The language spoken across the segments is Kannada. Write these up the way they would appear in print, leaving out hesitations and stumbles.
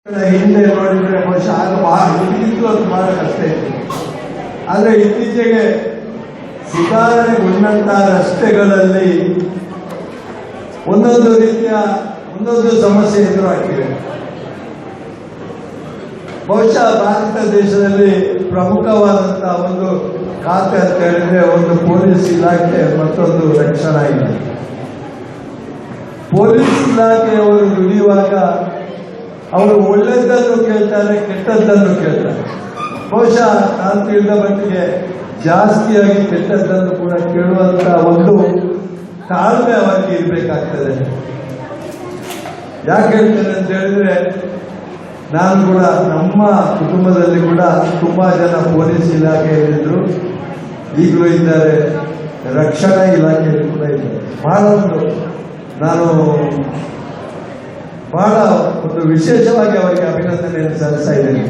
ಹಿಂದೆ ನೋಡಿದ್ರೆ ಬಹುಶಃ ಆಗ ಬಹಳ ಅದು ಬಹಳ ಕಷ್ಟ ಇತ್ತು. ಆದರೆ ಇತ್ತೀಚೆಗೆ ಸುಧಾರಣೆಗೊಂಡಂತಹ ರಸ್ತೆಗಳಲ್ಲಿ ಒಂದೊಂದು ರೀತಿಯ ಒಂದೊಂದು ಸಮಸ್ಯೆ ಎದುರಾಗಿವೆ. ಬಹುಶಃ ಭಾರತ ದೇಶದಲ್ಲಿ ಪ್ರಮುಖವಾದಂತಹ ಒಂದು ಖಾತೆ ಅಂತ ಹೇಳಿದ್ರೆ ಒಂದು ಪೊಲೀಸ್ ಇಲಾಖೆ, ಮತ್ತೊಂದು ರಕ್ಷಣಾ ಇಲಾಖೆ. ಪೊಲೀಸ್ ಇಲಾಖೆಯವರು ದುಡಿಯುವಾಗ ಅವರು ಒಳ್ಳೆಯದನ್ನು ಕೇಳ್ತಾರೆ, ಕೆಟ್ಟದ್ದನ್ನು ಕೇಳ್ತಾರೆ. ಬಹುಶಃ ನಾನು ತಿಳಿದ ಮಟ್ಟಿಗೆ ಜಾಸ್ತಿಯಾಗಿ ಕೆಟ್ಟದ್ದನ್ನು ಕೂಡ ಕೇಳುವಂತ ಒಂದು ತಾಳ್ಮೆ ಅವರಿಗೆ ಇರಬೇಕಾಗ್ತದೆ. ಯಾಕೆ ಹೇಳ್ತೇನೆ ಅಂತ ಹೇಳಿದ್ರೆ, ನಾನು ಕೂಡ ನಮ್ಮ ಕುಟುಂಬದಲ್ಲಿ ಕೂಡ ತುಂಬಾ ಜನ ಪೊಲೀಸ್ ಇಲಾಖೆಯಲ್ಲಿದ್ದರು, ಈಗಲೂ ಇದ್ದಾರೆ, ರಕ್ಷಣಾ ಇಲಾಖೆಯಲ್ಲಿ ಕೂಡ ಇದ್ದಾರೆ. ನಾನು ಬಹಳ ಒಂದು ವಿಶೇಷವಾಗಿ ಅವರಿಗೆ ಅಭಿನಂದನೆಯನ್ನು ಸಲ್ಲಿಸ್ತಾ ಇದ್ದೇನೆ.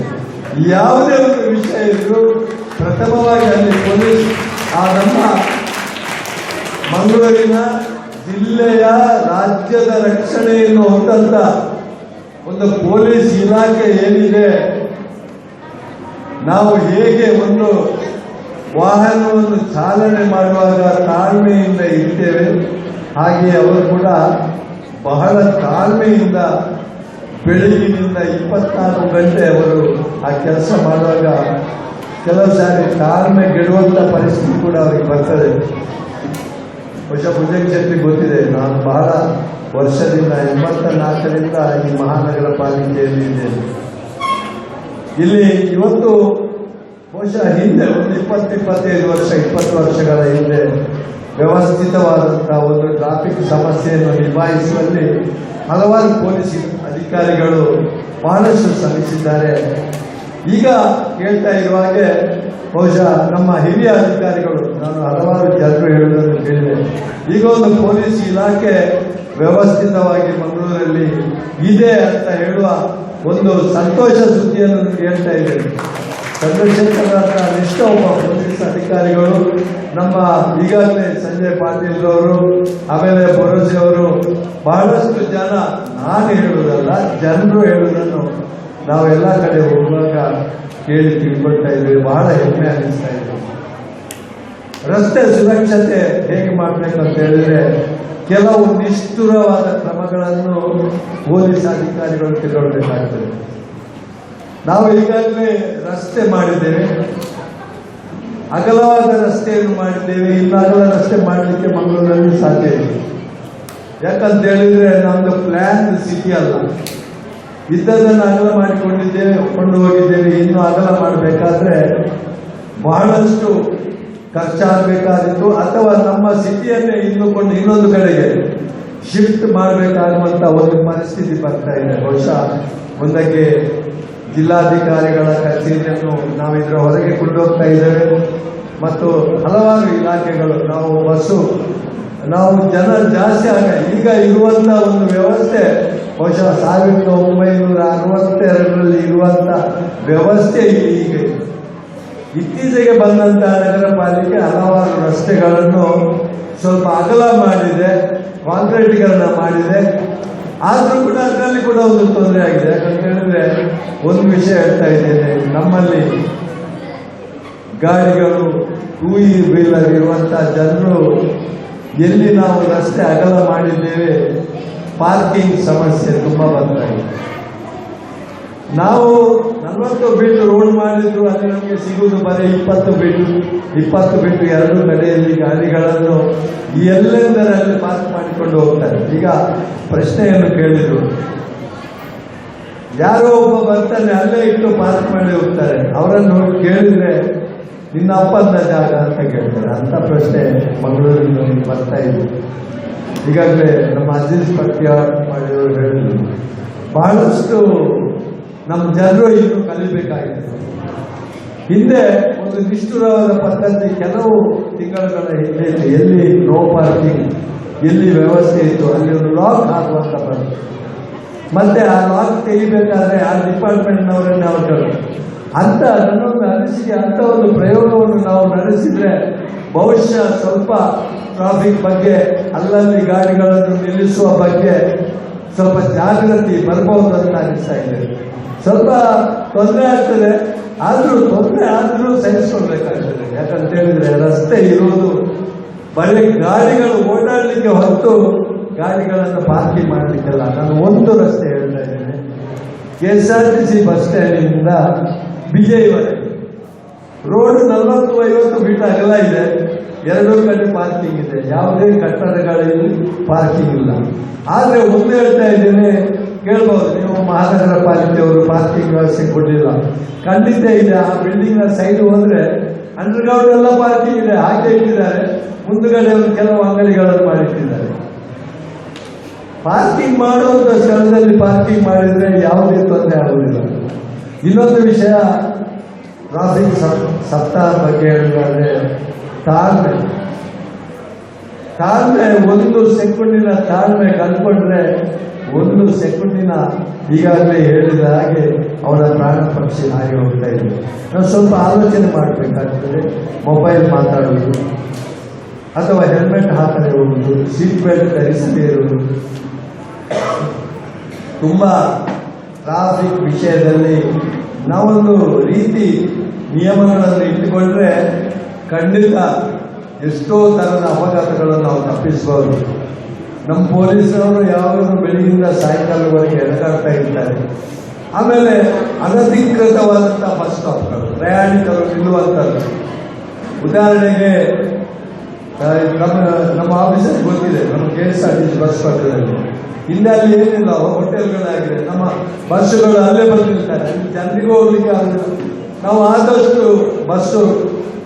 ಯಾವುದೇ ಒಂದು ವಿಷಯ ಇದ್ರೂ ಪ್ರಥಮವಾಗಿ ಅಲ್ಲಿ ಪೊಲೀಸ್ ನಮ್ಮ ಮಂಗಳೂರಿನ ಜಿಲ್ಲೆಯ ರಾಜ್ಯದ ರಕ್ಷಣೆಯನ್ನು ಹೊಂದಂತ ಒಂದು ಪೊಲೀಸ್ ಇಲಾಖೆ ಏನಿದೆ, ನಾವು ಹೇಗೆ ಒಂದು ವಾಹನವನ್ನು ಚಾಲನೆ ಮಾಡುವಾಗ ತಾಳ್ಮೆಯಿಂದ ಇರ್ತೇವೆ, ಹಾಗೆ ಅವರು ಕೂಡ ಬಹಳ ತಾಳ್ಮೆಯಿಂದ ಬೆಳಗಿನಿಂದ 24 ಗಂಟೆ ಅವರು ಆ ಕೆಲಸ ಮಾಡುವಾಗ ಕೆಲವು ಸಾರಿ ತಾಳ್ಮೆ ಗೆಡುವಂತ ಪರಿಸ್ಥಿತಿ ಕೂಡ ಅವರಿಗೆ ಬರ್ತದೆ. ಬಹುಶಃ ಭುಜಂಗ ಶೆಟ್ಟಿ ಗೊತ್ತಿದೆ, ನಾನು ಬಹಳ ವರ್ಷದಿಂದ 84ರಿಂದ ಈ ಮಹಾನಗರ ಪಾಲಿಕೆಯಲ್ಲಿ ಇದ್ದೇನೆ. ಇಲ್ಲಿ ಇವತ್ತು ಬಹುಶಃ ಹಿಂದೆ ಒಂದು 20-25 ವರ್ಷ 20 ವರ್ಷಗಳ ಹಿಂದೆ ವ್ಯವಸ್ಥಿತವಾದಂತಹ ಒಂದು ಟ್ರಾಫಿಕ್ ಸಮಸ್ಯೆಯನ್ನು ನಿಭಾಯಿಸುವಲ್ಲಿ ಹಲವಾರು ಪೊಲೀಸ್ ಅಧಿಕಾರಿಗಳು ಬಹಳಷ್ಟು ಶ್ರಮಿಸಿದ್ದಾರೆ. ಈಗ ಕೇಳ್ತಾ ಇರುವ ಹಾಗೆ ಬಹುಶಃ ನಮ್ಮ ಹಿರಿಯ ಅಧಿಕಾರಿಗಳು, ನಾನು ಹಲವಾರು ಜನರು ಹೇಳುವುದನ್ನು ಕೇಳಿದೆ, ಈಗ ಒಂದು ಪೊಲೀಸ್ ಇಲಾಖೆ ವ್ಯವಸ್ಥಿತವಾಗಿ ಮಂಗಳೂರಲ್ಲಿ ಇದೆ ಅಂತ ಹೇಳುವ ಒಂದು ಸಂತೋಷ ಸುದ್ದಿಯನ್ನು ಹೇಳ್ತಾ ಇದ್ದೇನೆ. ಚಂದ್ರಶೇಖರ ನಿಷ್ಠ ಒಬ್ಬ ಪೊಲೀಸ್ ಅಧಿಕಾರಿಗಳು, ನಮ್ಮ ಈಗಾಗಲೇ ಸಂಜಯ್ ಪಾಟೀಲ್ ಅವರು, ಆಮೇಲೆ ಭರೋಸೆ ಅವರು, ಬಹಳಷ್ಟು ಜನ, ನಾನು ಹೇಳುವುದಲ್ಲ ಜನರು ಹೇಳುವುದನ್ನು ನಾವು ಎಲ್ಲ ಕಡೆ ಹೋಗುವಾಗ ಕೇಳಿ ತಿಳ್ಕೊಳ್ತಾ ಇದ್ವಿ. ಬಹಳ ಹೆಮ್ಮೆ ಅನಿಸ್ತಾ ಇದ್ವಿ. ರಸ್ತೆ ಸುರಕ್ಷತೆ ಹೇಗೆ ಮಾಡಬೇಕು ಅಂತ ಹೇಳಿದ್ರೆ ಕೆಲವು ನಿಷ್ಠುರವಾದ ಕ್ರಮಗಳನ್ನು ಪೊಲೀಸ್ ಅಧಿಕಾರಿಗಳು ತಿಳ್ಕೊಳ್ಬೇಕಾಗ್ತದೆ. ನಾವು ಈಗಾಗಲೇ ರಸ್ತೆ ಮಾಡಿದ್ದೇವೆ, ಅಗಲವಾದ ರಸ್ತೆಯನ್ನು ಮಾಡಿದ್ದೇವೆ. ಇನ್ನು ಅಗಲ ರಸ್ತೆ ಮಾಡಲಿಕ್ಕೆ ಮಂಗಳೂರಲ್ಲಿ ಸಾಧ್ಯ ಇದೆ. ಯಾಕಂತ ಹೇಳಿದ್ರೆ ನಮ್ದು ಪ್ಲಾನ್ ಸಿಟಿ ಅಲ್ಲ, ಇದ್ದದನ್ನು ಅಗಲ ಕೊಂಡು ಹೋಗಿದ್ದೇವೆ. ಇನ್ನು ಅಗಲ ಮಾಡಬೇಕಾದ್ರೆ ಬಹಳಷ್ಟು ಖರ್ಚಾಗಬೇಕಾಗಿತ್ತು, ಅಥವಾ ನಮ್ಮ ಸಿಟಿಯನ್ನೇ ಇನ್ನೊಂದು ಕಡೆಗೆ ಶಿಫ್ಟ್ ಮಾಡಬೇಕಾಗುವಂತ ಒಂದು ಪರಿಸ್ಥಿತಿ ಬರ್ತಾ ಇದೆ. ಬಹುಶಃ ಮುಂದಕ್ಕೆ ಜಿಲ್ಲಾಧಿಕಾರಿಗಳ ಕಚೇರಿಯನ್ನು ನಾವು ಇದರ ಹೊರಗೆ ಕೊಂಡೋಗ್ತಾ ಇದ್ದೇವೆ, ಮತ್ತು ಹಲವಾರು ಇಲಾಖೆಗಳು ನಾವು ಜನ ಜಾಸ್ತಿ ಈಗ ಇರುವಂತ ಒಂದು ವ್ಯವಸ್ಥೆ ಬಹುಶಃ 1962ರಲ್ಲಿ ಇರುವಂತ ವ್ಯವಸ್ಥೆ ಈಗ ಇತ್ತೀಚೆಗೆ ಬಂದಂತಹ ನಗರ ಪಾಲಿಕೆ ಹಲವಾರು ರಸ್ತೆಗಳನ್ನು ಸ್ವಲ್ಪ ಅಗಲ ಮಾಡಿದೆ, ಕಾಂಕ್ರೀಟೀಕರಣ ಮಾಡಿದೆ. ಆದ್ರೂ ಕೂಡ ಅದರಲ್ಲಿ ಕೂಡ ಒಂದು ತೊಂದರೆ ಆಗಿದೆ. ಯಾಕಂತ ಹೇಳಿದ್ರೆ ಒಂದು ವಿಷಯ ಹೇಳ್ತಾ ಇದ್ದೇನೆ, ನಮ್ಮಲ್ಲಿ ಗಾಡಿಗಳು 2 ವೀಲರ್ ಇರುವಂತಹ ಜನರು ಎಲ್ಲಿ ನಾವು ರಸ್ತೆ ಅಗಲ ಮಾಡಿದ್ದೇವೆ ಪಾರ್ಕಿಂಗ್ ಸಮಸ್ಯೆ ತುಂಬಾ ಬರ್ತಾ ಇದೆ. ನಾವು 40 ಫೀಟ್ ರೋಡ್ ಮಾಡಿದ್ರು, ಅಲ್ಲಿ ನಮಗೆ ಸಿಗುವುದು ಬರೀ 20 ಫೀಟ್ 2 ಕಡೆಯಲ್ಲಿ ಗಾಡಿಗಳನ್ನು ಎಲ್ಲೆಂದರಲ್ಲಿ ಪಾರ್ಕ್ ಮಾಡಿಕೊಂಡು ಹೋಗ್ತಾರೆ. ಈಗ ಪ್ರಶ್ನೆಯನ್ನು ಕೇಳಿದ್ರು, ಯಾರೋ ಒಬ್ಬ ಬರ್ತಾನೆ ಅಲ್ಲೇ ಇಟ್ಟು ಪಾರ್ಕ್ ಮಾಡಿ ಹೋಗ್ತಾರೆ. ಅವರನ್ನು ಕೇಳಿದ್ರೆ ನಿನ್ನ ಅಪ್ಪಂದ ಜಾಗ ಅಂತ ಕೇಳ್ತಾರೆ. ಅಂತ ಪ್ರಶ್ನೆ ಮಂಗಳೂರಿನ ಬರ್ತಾ ಇದೆ. ಈಗಾಗಲೇ ನಮ್ಮ ಅಜಿತ್ ಪಟ್ಯಾರ್ ಮಾಡಿದವರು ಹೇಳಿದ್ರು, ಬಹಳಷ್ಟು ನಮ್ಮ ಜನರು ಇನ್ನು ಕಲಿಬೇಕಾಗಿದೆ. ಹಿಂದೆ ಒಂದು ನಿಷ್ಠುರವಾದ ಪದ್ಧತಿ ಕೆಲವು ತಿಂಗಳುಗಳ ಹಿಂದೆ ಇತ್ತು. ಎಲ್ಲಿ ನೋ ಪಾರ್ಕಿಂಗ್, ಎಲ್ಲಿ ವ್ಯವಸ್ಥೆ ಇತ್ತು ಅಲ್ಲಿ ಒಂದು ಲಾಕ್ ಹಾಕುವಂತ ಬಂತು. ಮತ್ತೆ ಆ ಲಾಕ್ ತೆಗಿಬೇಕಾದ್ರೆ ಆ ಡಿಪಾರ್ಟ್ಮೆಂಟ್ನವರನ್ನೇ ಅವರು ಅಂತ ನನ್ನೊಂದು ಅನಿಸಿಕೆ, ಅಂತ ಒಂದು ಪ್ರಯೋಗವನ್ನು ನಾವು ನಡೆಸಿದ್ರೆ ಬಹುಶಃ ಸ್ವಲ್ಪ ಟ್ರಾಫಿಕ್ ಬಗ್ಗೆ, ಅಲ್ಲಲ್ಲಿ ಗಾಡಿಗಳನ್ನು ನಿಲ್ಲಿಸುವ ಬಗ್ಗೆ ಸ್ವಲ್ಪ ಜಾಗೃತಿ ಬರ್ಬೋದು ಅಂತ ಅನಿಸ್ತಾ ಇದೆ. ಸ್ವಲ್ಪ ತೊಂದರೆ ಆಗ್ತದೆ, ಆದ್ರೂ ಸಹಿಸ್ಕೊಳ್ಬೇಕಾಗ್ತದೆ. ಯಾಕಂತ ಹೇಳಿದ್ರೆ ರಸ್ತೆ ಇರುವುದು ಬರೀ ಗಾಡಿಗಳು ಓಡಾಡಲಿಕ್ಕೆ ಹೊರತು ಗಾಡಿಗಳನ್ನು ಪಾರ್ಕಿಂಗ್ ಮಾಡಲಿಕ್ಕೆಲ್ಲ. ನಾನು ಒಂದು ರಸ್ತೆ ಹೇಳ್ತಾ ಇದ್ದೇನೆ, KSRTC ಬಸ್ ಸ್ಟ್ಯಾಂಡಿನಿಂದ ಬಿಜೈವರೆಗೆ ರೋಡ್ 40-50 ಫೀಟ್ ಅಗಲ ಇದೆ, ಎರಡೂ ಕಡೆ ಪಾರ್ಕಿಂಗ್ ಇದೆ, ಯಾವುದೇ ಕಟ್ಟಡಗಳಲ್ಲಿ ಪಾರ್ಕಿಂಗ್ ಇಲ್ಲ. ಆದ್ರೆ ಒಂದು ಹೇಳ್ತಾ ಇದ್ದೇನೆ, ಕೇಳ್ಬೋದು ನೀವು ಮಹಾನಗರ ಪಾಲಿಕೆಯವರು ಪಾರ್ಕಿಂಗ್ ವ್ಯವಸ್ಥೆ ಕೊಡಲಿಲ್ಲ. ಖಂಡಿತ ಇದೆ. ಆ ಬಿಲ್ಡಿಂಗ್ ನ ಸೈಡ್ ಹೋದ್ರೆ ಅಂಡರ್ಗ್ರೌಂಡ್ ಎಲ್ಲ ಪಾರ್ಕಿಂಗ್ ಇದೆ, ಹಾಗೆ ಇಟ್ಟಿದ್ದಾರೆ. ಮುಂದುಗಡೆ ಕೆಲವು ಅಂಗಡಿಗಳನ್ನು ಮಾಡಿಟ್ಟಿದ್ದಾರೆ. ಪಾರ್ಕಿಂಗ್ ಮಾಡುವಂತ ಸ್ಥಳದಲ್ಲಿ ಪಾರ್ಕಿಂಗ್ ಮಾಡಿದ್ರೆ ಯಾವುದೇ ತೊಂದರೆ ಆಗುವುದಿಲ್ಲ. ಇನ್ನೊಂದು ವಿಷಯ, ಟ್ರಾಫಿಕ್ ಸಪ್ತಾಹ ಬಗ್ಗೆ ಹೇಳಿದ್ರೆ ತಾಳ್ಮೆ, 1 ಸೆಕೆಂಡಿನ ತಾಳ್ಮೆ ಕಲ್ಕೊಂಡ್ರೆ 1 ಸೆಕೆಂಡಿನ ಈಗಾಗಲೇ ಹೇಳಿದ ಹಾಗೆ ಅವರ ಪ್ರಾಣ ಪಕ್ಷಿ ಹಾಗೆ ಹೋಗ್ತಾ ಇದೆ. ನಾವು ಸ್ವಲ್ಪ ಆಲೋಚನೆ ಮಾಡಬೇಕಾಗ್ತದೆ. ಮೊಬೈಲ್ ಮಾತಾಡುವುದು ಅಥವಾ ಹೆಲ್ಮೆಟ್ ಹಾಕದೆ ಹೋಗುವುದು, ಸೀಟ್ ಬೆಲ್ಟ್ ಧರಿಸದೇ ಇರುವುದು, ತುಂಬಾ ಟ್ರಾಫಿಕ್ ವಿಷಯದಲ್ಲಿ ನಾವೊಂದು ರೀತಿ ನಿಯಮಗಳನ್ನು ಇಟ್ಟುಕೊಂಡ್ರೆ ಖಂಡಿತ ಎಷ್ಟೋ ತರದ ಅಪಘಾತಗಳನ್ನು ನಾವು ತಪ್ಪಿಸಬಹುದು. ನಮ್ಮ ಪೊಲೀಸರು ಯಾವಾಗಲೂ ಬೆಳಗಿಂದ ಸಾಯಂಕಾಲವರೆಗೆ ಎಡಗಾಡ್ತಾ ಇರ್ತಾರೆ. ಆಮೇಲೆ ಅನಧಿಕೃತವಾದಂತಹ ಬಸ್ ಸ್ಟಾಪ್ಗಳು, ಪ್ರಯಾಣಿಕರು ನಿಲ್ಲುವಂಥದ್ದು. ಉದಾಹರಣೆಗೆ ನಮ್ಮ ಆಫೀಸಲ್ಲಿ ಗೊತ್ತಿದೆ, ನಮ್ಮ KSRTC ಬಸ್ ಪಕ್ಕದಲ್ಲಿ ಹಿಂದೆ ಅಲ್ಲಿ ಏನಿಲ್ಲ, ಹೋಟೆಲ್ಗಳಾಗಿದೆ, ನಮ್ಮ ಬಸ್ಸುಗಳು ಅಲ್ಲೇ ಬಂದಿರ್ತಾರೆ, ಅಲ್ಲಿ ಜನರಿಗೂ ಹೋಗ್ಲಿಕ್ಕೆ ಆಗುದಿಲ್ಲ. ನಾವು ಆದಷ್ಟು ಬಸ್ಸು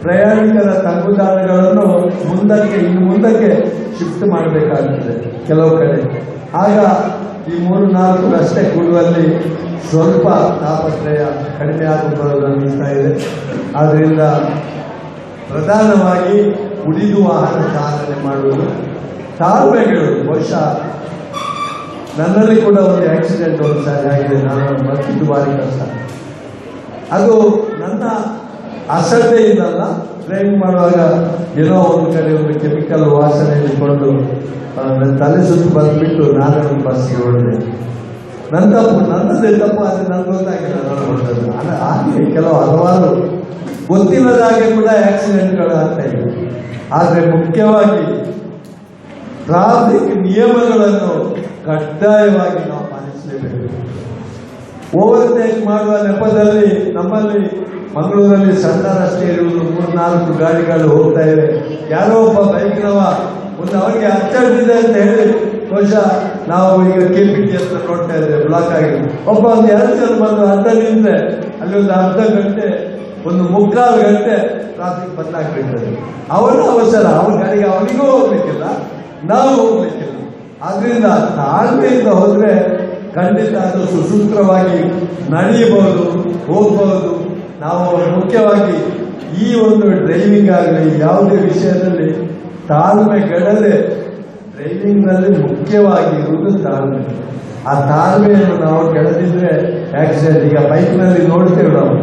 ಪ್ರಯಾಣಿಕರ ತಂಗುದಾಣಗಳನ್ನು ಇನ್ನು ಮುಂದಕ್ಕೆ ಶಿಫ್ಟ್ ಮಾಡಬೇಕಾಗುತ್ತದೆ ಕೆಲವು ಕಡೆ. ಆಗ ಈ 3-4 ರಸ್ತೆ ಕೂಡುವಲ್ಲಿ ಸ್ವಲ್ಪ ತಾಪತ್ರಯ ಕಡಿಮೆ ಆಗುವುದು ಅನ್ನಿಸ್ತಾ ಇದೆ. ಆದ್ರಿಂದ ಪ್ರಧಾನವಾಗಿ ಕುಡಿದು ವಾಹನ ಚಾಲನೆ ಮಾಡುವುದು, ತಾಳ್ಮೆಗಳು. ಬಹುಶಃ ನನ್ನಲ್ಲಿ ಕೂಡ ಒಂದು ಆಕ್ಸಿಡೆಂಟ್ ಒಂದು ಸಾರಿ ಆಗಿದೆ, ನಾನು ಬರ್ತಿದ್ದು ಭಾರಿ ಕಷ್ಟ. ಅದು ನನ್ನ ಅಶ್ರದ್ಧೆಯಿಂದಲ್ಲ, ಡ್ರೈವಿಂಗ್ ಮಾಡುವಾಗ ಏನೋ ಒಂದು ಕಡೆ ಒಂದು ಕೆಮಿಕಲ್ ವಾಸನೆ ಇಟ್ಕೊಂಡು ನನ್ನ ತಲೆ ಸುತ್ತು ಬಂದ್ಬಿಟ್ಟು ನಾನು ಒಂದು ಬಸ್ಗೆ ಹೊಡೆದೆ. ನನ್ನದೇ ತಪ್ಪು, ಆದರೆ ನನಗೆ ಗೊತ್ತಾಗಿಲ್ಲ ನಾನು ಹೊಡೆದದ್ದು. ಹಾಗೆ ಹಲವಾರು ಗೊತ್ತಿಲ್ಲದಾಗೆ ಕೂಡ ಆಕ್ಸಿಡೆಂಟ್ಗಳು ಆಗ್ತಾ ಇವೆ. ಆದರೆ ಮುಖ್ಯವಾಗಿ ಟ್ರಾಫಿಕ್ ನಿಯಮಗಳನ್ನು ಕಡ್ಡಾಯವಾಗಿ ನಾವು ಪಾಲಿಸಲೇಬೇಕು. ಓವರ್ಟೇಕ್ ಮಾಡುವ ನೆಪದಲ್ಲಿ ನಮ್ಮಲ್ಲಿ ಮಂಗಳೂರಲ್ಲಿ ಸಣ್ಣ ರಸ್ತೆ ಇರುವುದು, 3-4 ಗಾಡಿಗಳು ಹೋಗ್ತಾ ಇವೆ. ಯಾರೋ ಒಬ್ಬ ಬೈಕ್ನವ ಅವರಿಗೆ ಅಚ್ಚಳಿದೆ ಅಂತ ಹೇಳಿ ಬಹುಶಃ ನಾವು ಈಗ KPT ಹತ್ರ ನೋಡ್ತಾ ಇದ್ದೇವೆ, ಬ್ಲಾಕ್ ಆಗಿದೆ. ಒಬ್ಬ 2 ಜನ ಬಂದು ಅಡ್ಡ ನಿಂತ್ರೆ ಅಲ್ಲಿ ಒಂದು ಅರ್ಧ ಗಂಟೆ, 1/4 ಗಂಟೆ ಟ್ರಾಫಿಕ್ ಬಂದಾಗ್ಬಿಡ್ತದೆ. ಅವನ ಅವಸರ, ಅವನ ಗಾಡಿಗೆ ಅವನಿಗೂ ಹೋಗ್ಲಿಕ್ಕಿಲ್ಲ, ನಾವು ಹೋಗ್ಲಿಕ್ಕಿಲ್ಲ. ಆದ್ರಿಂದ ತಾಳ್ಮೆಯಿಂದ ಹೋದ್ರೆ ಖಂಡಿತ ಅದು ಸುಸೂತ್ರವಾಗಿ ನಡೆಯಬಹುದು, ಹೋಗಬಹುದು. ನಾವು ಮುಖ್ಯವಾಗಿ ಈ ಒಂದು ಡ್ರೈವಿಂಗ್ ಆಗಲಿ ಯಾವುದೇ ವಿಷಯದಲ್ಲಿ ತಾಳ್ಮೆಗೆಡದೆ, ಡ್ರೈವಿಂಗ್ ನಲ್ಲಿ ಮುಖ್ಯವಾಗಿ ಇರುವುದು ತಾಳ್ಮೆ. ಆ ತಾಳ್ಮೆಯನ್ನು ನಾವು ಕೆಳದಿದ್ರೆ ಆಕ್ಸಿಡೆಂಟ್. ಈಗ ಬೈಕ್ ನಲ್ಲಿ ನೋಡ್ತೇವೆ ನಾವು,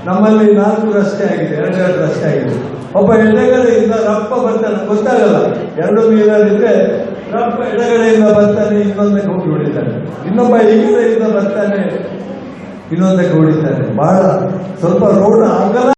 ನಮ್ಮಲ್ಲಿ 4 ರಸ್ತೆ ಆಗಿದೆ, 2 ರಸ್ತೆ ಆಗಿದೆ. ಒಬ್ಬ ಎಡಗಡೆಯಿಂದ ರಪ್ಪ ಬರ್ತಾನೆ, ಗೊತ್ತಾಗಲ್ಲ. 2 ಮೀಟರ್ ಇದ್ರೆ ರಪ್ಪ ಎಡಗಡೆಯಿಂದ ಬರ್ತಾನೆ, ಇನ್ನೊಂದಕ್ಕೆ ಹೋಗಿ ಹೊಡಿತಾನೆ. ಇನ್ನೊಬ್ಬ ಈಗಡೆಯಿಂದ ಬರ್ತಾನೆ, ಇನ್ನೊಂದಕ್ಕೆ ಹೊಡಿತಾನೆ. ಬಹಳ ಸ್ವಲ್ಪ ರೋಡ್ ಅಗಲ